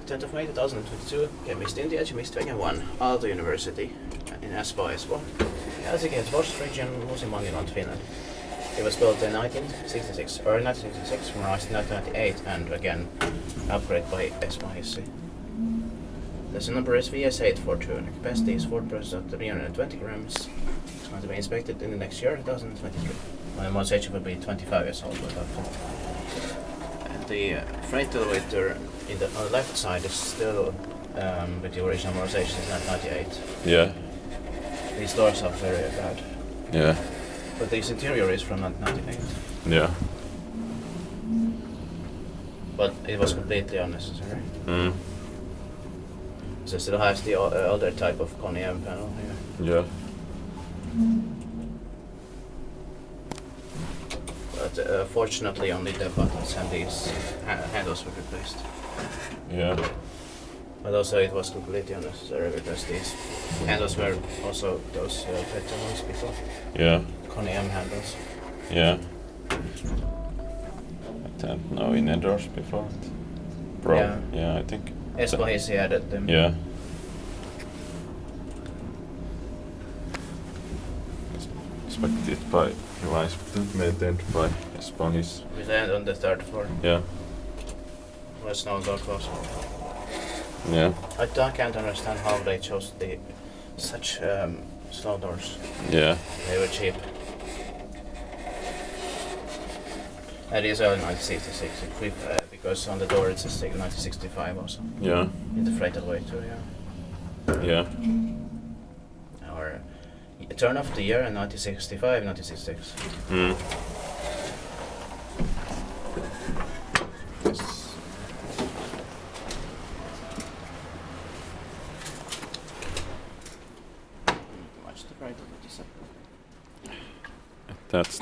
10th of May 2022, Kemistintie Kemistintie 1, Aalto University in Espoo, Espoo. Helsingin region, Uusimaa, Finland. It was built in 1966, or 1966, from 1998, and again upgraded by Espoo Hissi. The number is VS842, and the capacity is 4% 320 grams. It's going to be inspected in the next year, 2023. My modernization will be 25 years old. And the freight elevator on the left side is still with the original modernization in 1998. Yeah. These doors are very bad. Yeah. But this interior is from 1998. Yeah. But it was completely unnecessary. Mm. So it still has the older type of Kone panel here. Yeah. But fortunately only the buttons and these handles were replaced. Yeah. But also it was completely unnecessary because these handles were also those better ones before. Yeah. Kone handles. Yeah. I didn't know in Endors before. Yeah, I think. Espoo Hissi added them. Yeah. Inspected by, maintained by Espoo Hissi. We land on the 3rd floor. Yeah. There's no door closed. Yeah. I can't understand how they chose such slow doors. Yeah. They were cheap. And these are 1966, because on the door it says 1965 also. Yeah. In the freight elevator, yeah. Yeah. Or turn of the year in 1965, 1966. Mm. Watch the right of the That's